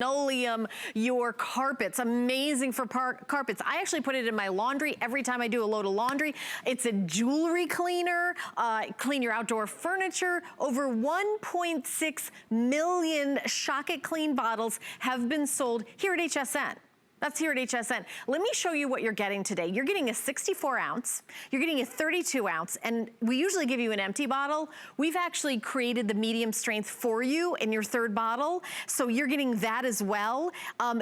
linoleum, your carpets. Amazing for carpets. I actually put it in my laundry every time I do a load of laundry. It's a jewelry cleaner, clean your outdoor furniture. Over 1.6 million Shock It Clean bottles have been sold here at HSN. That's here at HSN. Let me show you what you're getting today. You're getting a 64 ounce, you're getting a 32 ounce, and we usually give you an empty bottle. We've actually created the medium strength for you in your third bottle, so you're getting that as well.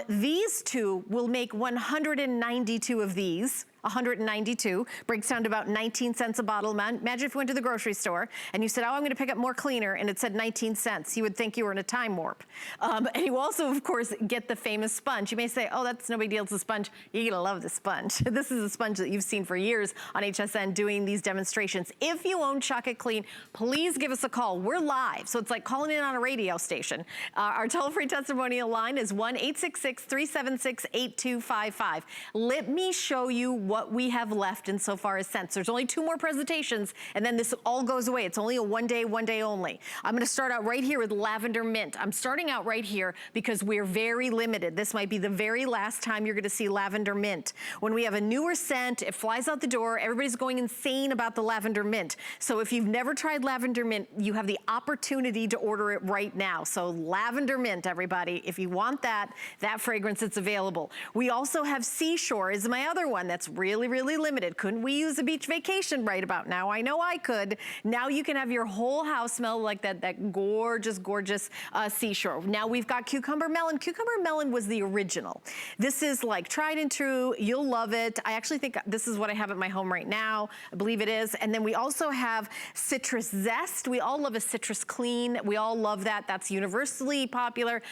These two will make 192 of these. 192, breaks down to about 19 cents a bottle. Imagine if you went to the grocery store and you said, oh, I'm gonna pick up more cleaner, and it said 19 cents. You would think you were in a time warp. And you also, of course, get the famous sponge. You may say, oh, that's no big deal, it's a sponge. You're gonna love the sponge. This is a sponge that you've seen for years on HSN doing these demonstrations. If you own Shock It Clean, please give us a call. We're live, so it's like calling in on a radio station. Our toll-free testimonial line is 1-866-376-8255. Let me show you what we have left insofar as scents. There's only 2 more presentations, and then this all goes away. It's only a one day only. I'm gonna start out right here with lavender mint. I'm starting out right here because we're very limited. This might be the very last time you're gonna see lavender mint. When we have a newer scent, it flies out the door, everybody's going insane about the lavender mint. So if you've never tried lavender mint, you have the opportunity to order it right now. So lavender mint, everybody, if you want that fragrance, it's available. We also have Seashore is my other one that's really, really limited. Couldn't we use a beach vacation right about now? I know I could. Now you can have your whole house smell like that gorgeous, gorgeous Seashore. Now we've got cucumber melon. Cucumber melon was the original. This is like tried and true. You'll love it. I actually think this is what I have at my home right now. I believe it is. And then we also have citrus zest. We all love a citrus clean. We all love that. That's universally popular.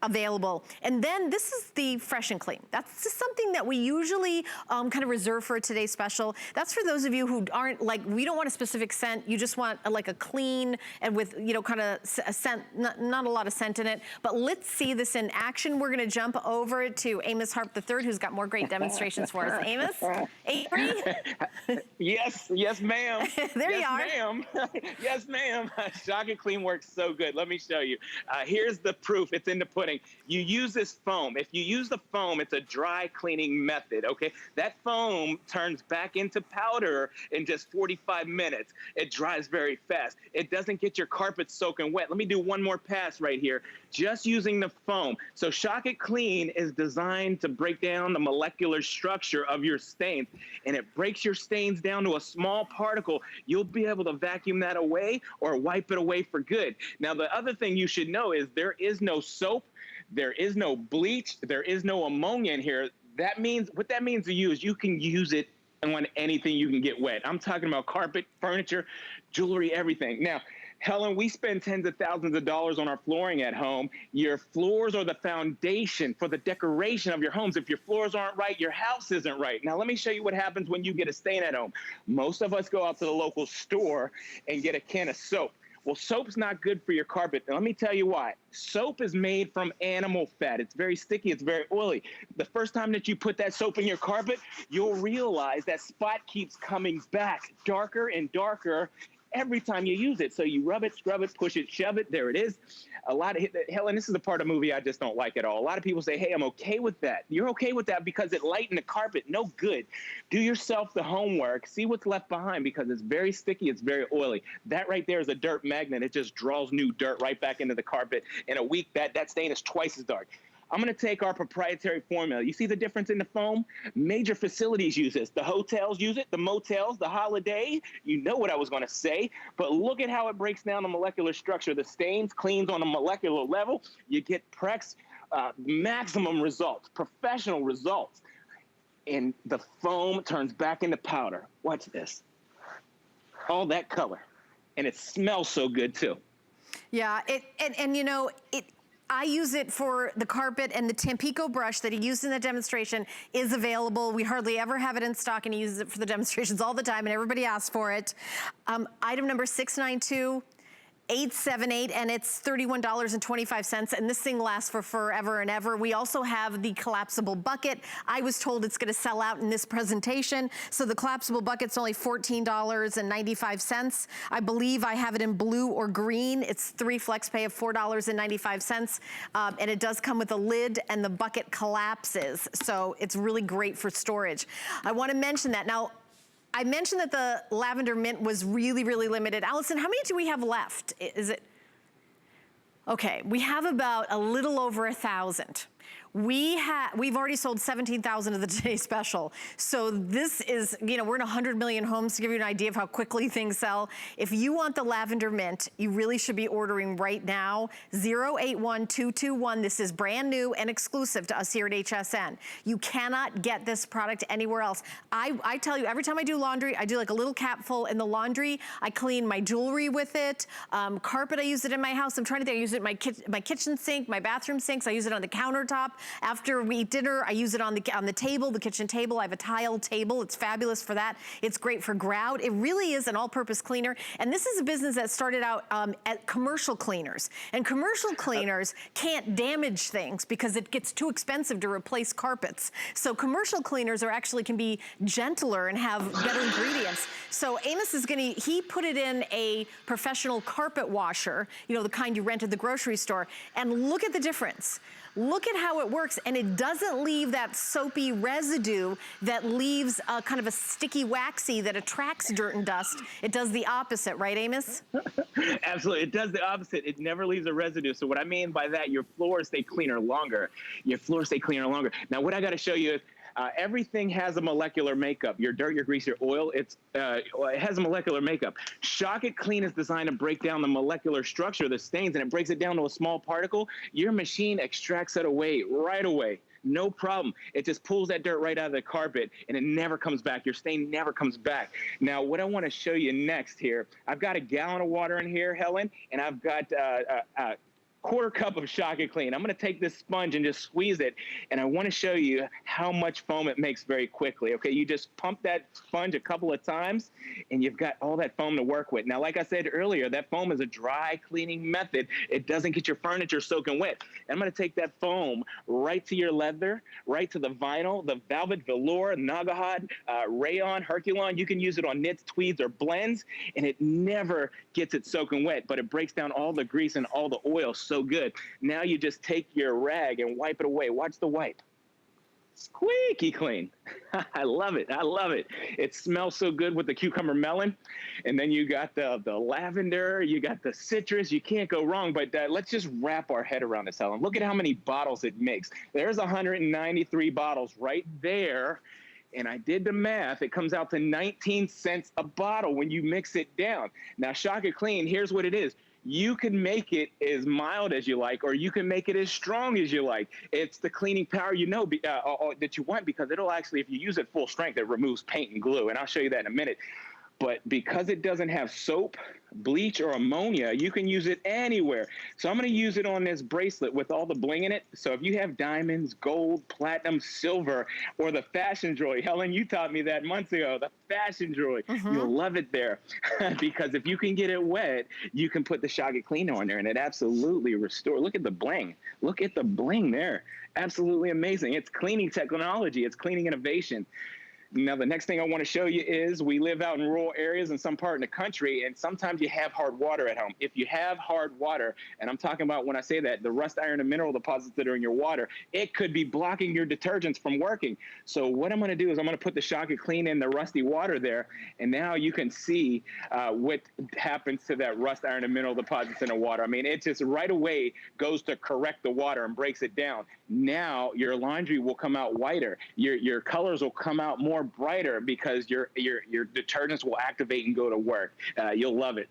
Available. And then this is the Fresh and Clean. That's just something that we usually kind of reserve for today's special. That's for those of you who aren't like, we don't want a specific scent, you just want like a clean and with, you know, kind of a scent, not a lot of scent in it. But let's see this in action. We're gonna jump over to Amos Harp III, who's got more great demonstrations for us. Amos, Avery? Yes, ma'am. There yes, you are. Ma'am. Yes, ma'am. Shock It Clean works so good. Let me show you. Here's the proof. It's in the pudding. You use this foam. If you use the foam, it's a dry cleaning method, okay? That foam turns back into powder in just 45 minutes. It dries very fast. It doesn't get your carpet soaking wet. Let me do one more pass right here, just using the foam. So Shock It Clean is designed to break down the molecular structure of your stains, and it breaks your stains down to a small particle. You'll be able to vacuum that away or wipe it away for good. Now, the other thing you should know is there is no soap, there is no bleach, there is no ammonia in here. That means, what that means to you is you can use it on anything you can get wet. I'm talking about carpet, furniture, jewelry, everything. Now, Helen, we spend tens of thousands of dollars on our flooring at home. Your floors are the foundation for the decoration of your homes. If your floors aren't right, your house isn't right. Now, let me show you what happens when you get a stain at home. Most of us go out to the local store and get a can of soap. Well, soap's not good for your carpet. And let me tell you why. Soap is made from animal fat. It's very sticky. It's very oily. The first time that you put that soap in your carpet, you'll realize that spot keeps coming back darker and darker every time you use it. So you rub it, scrub it, push it, shove it. There it is. Helen, this is the part of the movie I just don't like at all. A lot of people say, hey, I'm okay with that. You're okay with that because it lightened the carpet. No good. Do yourself the homework. See what's left behind because it's very sticky. It's very oily. That right there is a dirt magnet. It just draws new dirt right back into the carpet. In a week, that stain is twice as dark. I'm going to take our proprietary formula. You see the difference in the foam? Major facilities use this. The hotels use it, the motels, the Holiday. You know what I was going to say. But look at how it breaks down the molecular structure. The stains cleans on a molecular level. You get Prex maximum results, professional results. And the foam turns back into powder. Watch this. All that color. And it smells so good, too. Yeah, and you know, I use it for the carpet, and the Tampico brush that he used in the demonstration is available. We hardly ever have it in stock, and he uses it for the demonstrations all the time, and everybody asks for it. Item number 692. 878, and it's $31.25, and this thing lasts for forever and ever. We also have the collapsible bucket. I was told it's gonna sell out in this presentation, so the collapsible bucket's only $14.95. I believe I have it in blue or green. It's 3 flex pay of $4.95, and it does come with a lid, and the bucket collapses, so it's really great for storage. I wanna mention that. Now, I mentioned that the lavender mint was really, really limited. Allison, how many do we have left? Is it? Okay, we have about a little over 1,000. We've already sold 17,000 of the Today Special. So this is, you know, we're in 100 million homes to give you an idea of how quickly things sell. If you want the lavender mint, you really should be ordering right now. 081221, this is brand new and exclusive to us here at HSN. You cannot get this product anywhere else. I tell you, every time I do laundry, I do like a little capful in the laundry. I clean my jewelry with it. Carpet, I use it in my house. I'm trying to think, I use it in my kitchen sink, my bathroom sinks. I use it on the countertop. After we eat dinner, I use it on the table, the kitchen table. I have a tile table. It's fabulous for that. It's great for grout. It really is an all-purpose cleaner. And this is a business that started out at commercial cleaners. And commercial cleaners can't damage things because it gets too expensive to replace carpets. So commercial cleaners can be gentler and have better ingredients. So Amos is he put it in a professional carpet washer, you know, the kind you rent at the grocery store. And look at the difference. Look at how it works, and it doesn't leave that soapy residue that leaves kind of a sticky waxy that attracts dirt and dust. It does the opposite, right, Amos? Absolutely, it does the opposite. It never leaves a residue. So what I mean by that, your floors stay cleaner longer. Your floors stay cleaner longer. Now, what I got to show you is everything has a molecular makeup. Your dirt, your grease, your oil, it has a molecular makeup. Shock It Clean is designed to break down the molecular structure of the stains, and it breaks it down to a small particle. Your machine extracts it away right away. No problem. It just pulls that dirt right out of the carpet, and it never comes back. Your stain never comes back. Now, what I want to show you next here, I've got a gallon of water in here, Helen, and I've got quarter cup of Shock It Clean. I'm going to take this sponge and just squeeze it, and I want to show you how much foam it makes very quickly. Okay, you just pump that sponge a couple of times, and you've got all that foam to work with. Now, like I said earlier, that foam is a dry cleaning method. It doesn't get your furniture soaking wet. And I'm going to take that foam right to your leather, right to the vinyl, the velvet, velour, Nagahad, rayon, Herculon. You can use it on knits, tweeds, or blends, and it never gets it soaking wet, but it breaks down all the grease and all the oil so good. Now you just take your rag and wipe it away. Watch the wipe. Squeaky clean. I love it. I love it. It smells so good with the cucumber melon. And then you got the lavender, you got the citrus. You can't go wrong. But let's just wrap our head around this, Helen. Look at how many bottles it makes. There's 193 bottles right there. And I did the math. It comes out to 19 cents a bottle when you mix it down. Now, Shock It Clean, here's what it is. You can make it as mild as you like, or you can make it as strong as you like. It's the cleaning power that you want, because it'll actually, if you use it full strength, it removes paint and glue. And I'll show you that in a minute. But because it doesn't have soap, bleach, or ammonia, you can use it anywhere. So I'm going to use it on this bracelet with all the bling in it. So if you have diamonds, gold, platinum, silver, or the fashion jewelry, Helen, you taught me that months ago, the fashion jewelry, you'll love it there. Because if you can get it wet, you can put the Shock It Clean on there, and it absolutely restores. Look at the bling. Look at the bling there. Absolutely amazing. It's cleaning technology. It's cleaning innovation. Now, the next thing I want to show you is we live out in rural areas in some part in the country, and sometimes you have hard water at home. If you have hard water, and I'm talking about, when I say that, the rust, iron, and mineral deposits that are in your water, it could be blocking your detergents from working. So what I'm going to do is I'm going to put the Shock It Clean in the rusty water there, and now you can see what happens to that rust, iron, and mineral deposits in the water. I mean, it just right away goes to correct the water and breaks it down. Now your laundry will come out whiter. Your colors will come out more brighter, because your detergents will activate and go to work. You'll love it.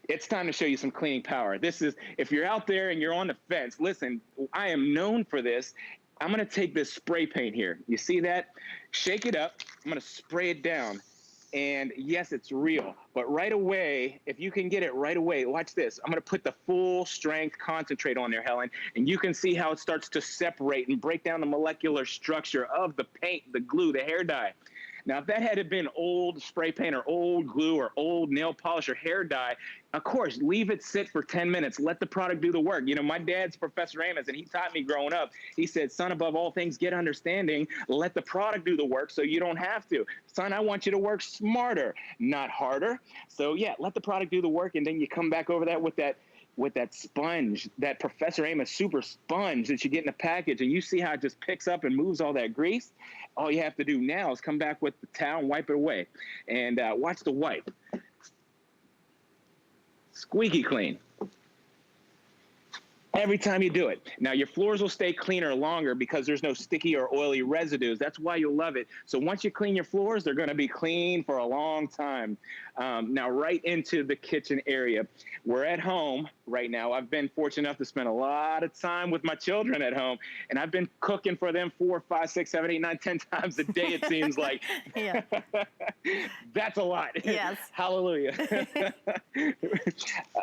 It's time to show you some cleaning power. This is, if you're out there and you're on the fence, listen, I am known for this. I'm going to take this spray paint here. You see that? Shake it up. I'm going to spray it down. And yes, it's real, but right away, if you can get it right away, watch this. I'm going to put the full strength concentrate on there, Helen, and you can see how it starts to separate and break down the molecular structure of the paint, the glue, the hair dye. Now, if that had been old spray paint or old glue or old nail polish or hair dye, of course, leave it sit for 10 minutes. Let the product do the work. You know, my dad's Professor Amos, and he taught me growing up. He said, son, above all things, get understanding. Let the product do the work so you don't have to. Son, I want you to work smarter, not harder. So, yeah, let the product do the work, and then you come back over that with that sponge, that Professor Amos super sponge that you get in a package, and you see how it just picks up and moves all that grease. All you have to do now is come back with the towel and wipe it away. And watch the wipe. Squeaky clean. Every time you do it. Now, your floors will stay cleaner longer because there's no sticky or oily residues. That's why you'll love it. So once you clean your floors, they're going to be clean for a long time. Now, right into the kitchen area. We're at home right now. I've been fortunate enough to spend a lot of time with my children at home, and I've been cooking for them 4, 5, 6, 7, 8, 9, 10 times a day, it seems like. Yeah. That's a lot. Yes. Hallelujah.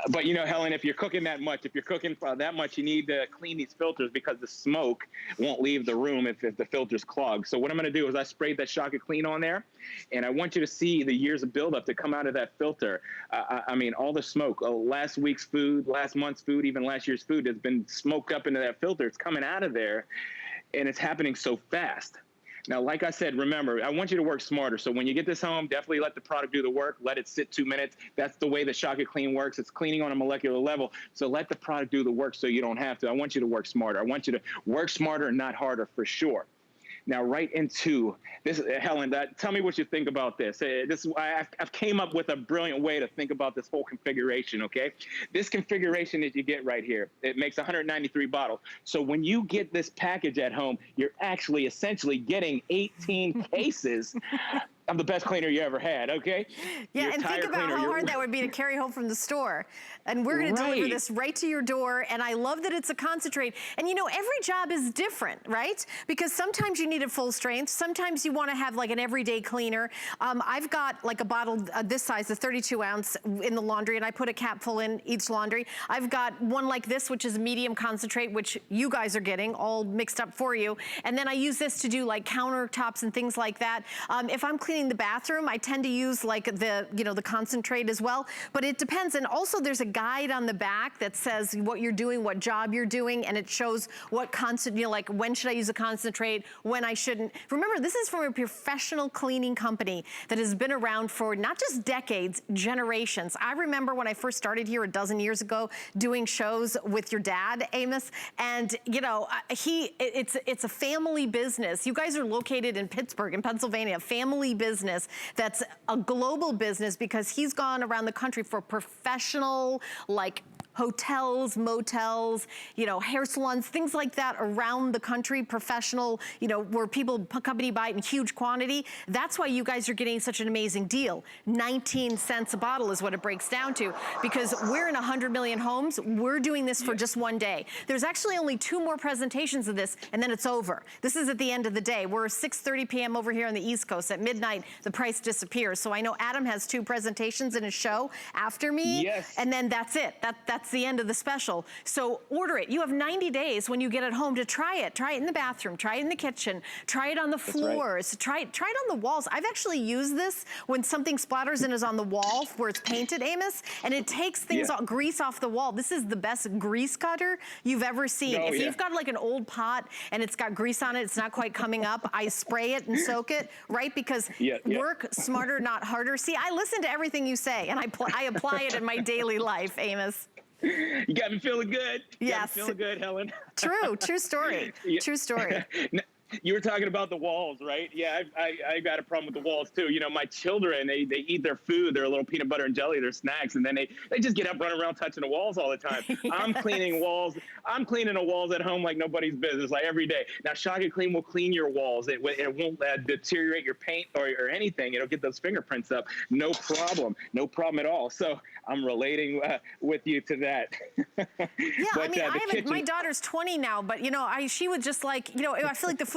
But, you know, Helen, if you're cooking that much, that much, you need to clean these filters because the smoke won't leave the room if the filter's clogged. So what I'm going to do is I sprayed that Shock It Clean on there, and I want you to see the years of buildup that come out of that filter. I mean, all the smoke, last week's food, last month's food, even last year's food has been smoked up into that filter. It's coming out of there, and it's happening so fast. Now, like I said, remember, I want you to work smarter. So when you get this home, definitely let the product do the work. Let it sit 2 minutes. That's the way the Shock It Clean works. It's cleaning on a molecular level. So let the product do the work so you don't have to. I want you to work smarter. I want you to work smarter and not harder for sure. Now, right into this, Helen, tell me what you think about this. I've came up with a brilliant way to think about this whole configuration, okay? This configuration that you get right here, it makes 193 bottles. So when you get this package at home, you're actually essentially getting 18 cases of the best cleaner you ever had, okay? Yeah, Your and think about how hard that would be to carry home from the store. And we're gonna deliver this right to your door, and I love that it's a concentrate. And you know, every job is different, right? Because sometimes you need it full strength, sometimes you wanna have like an everyday cleaner. I've got like a bottle this size, a 32 ounce in the laundry, and I put a cap full in each laundry. I've got one like this, which is medium concentrate, which you guys are getting all mixed up for you. And then I use this to do like countertops and things like that. If I'm cleaning the bathroom, I tend to use like the concentrate as well, but it depends. And also there's a guide on the back that says what you're doing, what job you're doing, and it shows what like when should I use a concentrate, when I shouldn't. Remember, this is from a professional cleaning company that has been around for not just decades, generations. I remember when I first started here a dozen years ago doing shows with your dad, Amos, and you know, it's a family business. You guys are located in Pittsburgh, in Pennsylvania, a family business that's a global business because he's gone around the country for professional, like hotels, motels, you know, hair salons, things like that around the country, professional, you know, where people, company buy it in huge quantity. That's why you guys are getting such an amazing deal. 19 cents a bottle is what it breaks down to, because we're in 100 million homes. We're doing this for just one day. There's actually only 2 more presentations of this, and then it's over. This is at the end of the day. We're 6:30 p.m. over here on the East Coast. At midnight, the price disappears. So I know Adam has 2 presentations in his show after me, and then that's it. That's the end of the special. So order it. You have 90 days when you get it home to try it. Try it in the bathroom, try it in the kitchen, try it on the floors, try it on the walls. I've actually used this when something splatters and is on the wall where it's painted, Amos, and it takes things off, grease off the wall. This is the best grease cutter you've ever seen. If you've got like an old pot and it's got grease on it, it's not quite coming up, I spray it and soak it, right? Because work smarter, not harder. See, I listen to everything you say and I apply it in my daily life, Amos. You got me feeling good. Yes. You got me feeling good, Helen. True story. True story. You were talking about the walls, right? Yeah, I got a problem with the walls too. You know, my children, they eat their food, their little peanut butter and jelly, their snacks, and then they just get up, running around touching the walls all the time. I'm cleaning walls. I'm cleaning the walls at home like nobody's business, like every day. Now, Shock It Clean will clean your walls. It won't deteriorate your paint or anything. It'll get those fingerprints up. No problem. No problem at all. So I'm relating with you to that. Yeah, but, I mean, my daughter's 20 now, but you know, she would just like, you know, I feel like the food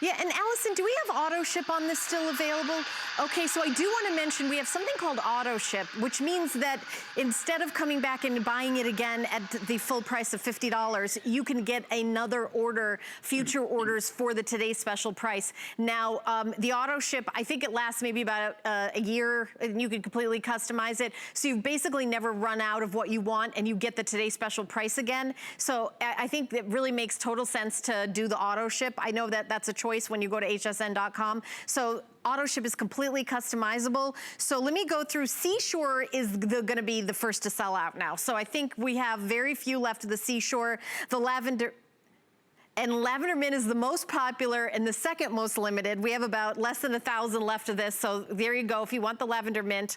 Yeah, and Allison, do we have auto ship on this still available? Okay, so I do want to mention we have something called auto ship, which means that instead of coming back and buying it again at the full price of $50, you can get another order, future orders for the today's special price. Now, the auto ship, I think it lasts maybe about a year, and you can completely customize it. So you've basically never run out of what you want, and you get the today's special price again. So I think it really makes total sense to do the auto ship. I know that that's a choice when you go to hsn.com. So auto ship is completely customizable. So let me go through. Seashore is gonna be the first to sell out now. So I think we have very few left of the Seashore. The lavender, and lavender mint is the most popular and the second most limited. We have about less than 1,000 left of this. So there you go, if you want the lavender mint.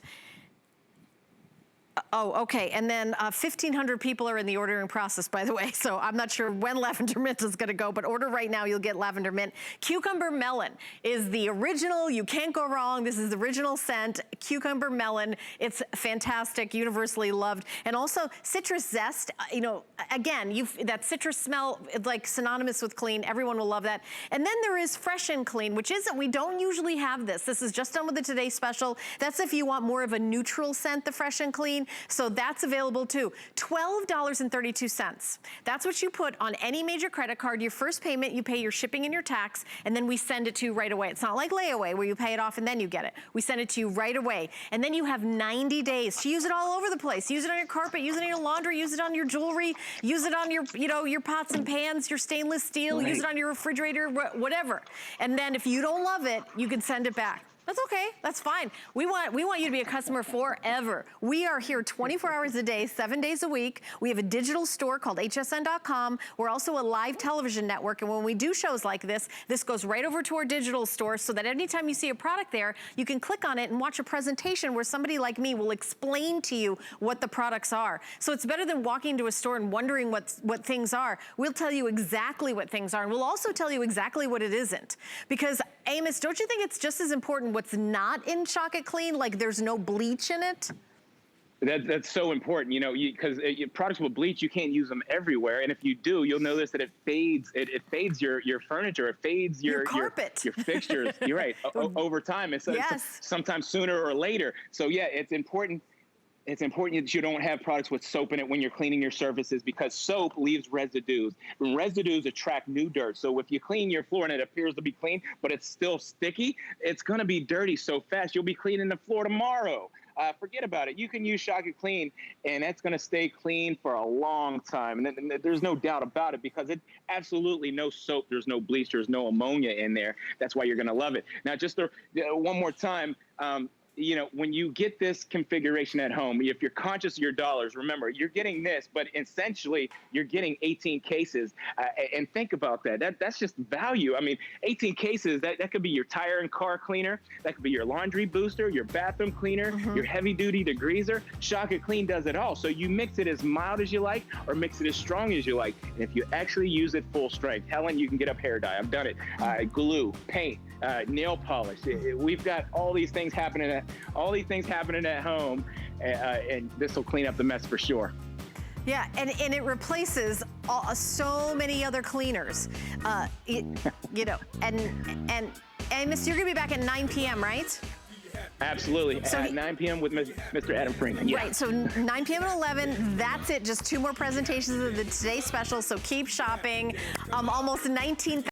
Oh, okay, and then 1,500 people are in the ordering process, by the way, so I'm not sure when lavender mint is gonna go, but order right now, you'll get lavender mint. Cucumber melon is the original, you can't go wrong. This is the original scent, cucumber melon. It's fantastic, universally loved. And also citrus zest, you know, again, that citrus smell, like synonymous with clean, everyone will love that. And then there is fresh and clean, which isn't, we don't usually have this. This is just done with the Today Special. That's if you want more of a neutral scent, the fresh and clean. So that's available too. $12.32. That's what you put on any major credit card. Your first payment, you pay your shipping and your tax, and then we send it to you right away. It's not like layaway where you pay it off and then you get it. We send it to you right away. And then you have 90 days to use it all over the place. Use it on your carpet, use it on your laundry, use it on your jewelry, use it on your, you know, your pots and pans, your stainless steel, use it on your refrigerator, whatever. And then if you don't love it, you can send it back. That's okay, that's fine. We want you to be a customer forever. We are here 24 hours a day, 7 days a week. We have a digital store called hsn.com. We're also a live television network, and when we do shows like this goes right over to our digital store so that anytime you see a product there, you can click on it and watch a presentation where somebody like me will explain to you what the products are. So it's better than walking into a store and wondering what things are. We'll tell you exactly what things are, and we'll also tell you exactly what it isn't. Because, Amos, don't you think it's just as important what's not in Shock It Clean, like there's no bleach in it? That's so important, you know, because products with bleach, you can't use them everywhere. And if you do, you'll notice that it fades. It fades your furniture. It fades your carpet, your fixtures. You're right. Over time, it's sometimes sooner or later. So yeah, it's important. It's important that you don't have products with soap in it when you're cleaning your surfaces, because soap leaves residues. And residues attract new dirt. So if you clean your floor and it appears to be clean, but it's still sticky, it's going to be dirty so fast. You'll be cleaning the floor tomorrow. Forget about it. You can use Shock It Clean, and that's going to stay clean for a long time. And there's no doubt about it, because it's absolutely no soap. There's no bleach. There's no ammonia in there. That's why you're going to love it. Now, just one more time, you know, when you get this configuration at home, if you're conscious of your dollars, remember, you're getting this, but essentially you're getting 18 cases. And think about that. That's just value. I mean, 18 cases, that could be your tire and car cleaner. That could be your laundry booster, your bathroom cleaner, your heavy duty degreaser. Shock It Clean does it all. So you mix it as mild as you like, or mix it as strong as you like. And if you actually use it full strength, Helen, you can get up hair dye. I've done it. Glue, paint, nail polish. We've got all these things happening at home, and this will clean up the mess for sure. Yeah, and it replaces so many other cleaners. You know, and Amos, you're gonna be back at 9 p.m., right? Absolutely, so at 9 p.m. with Mr. Adam Freeman. Yeah. Right, so 9 p.m. and 11, that's it. Just 2 more presentations of the Today Special, so keep shopping. Almost 19,000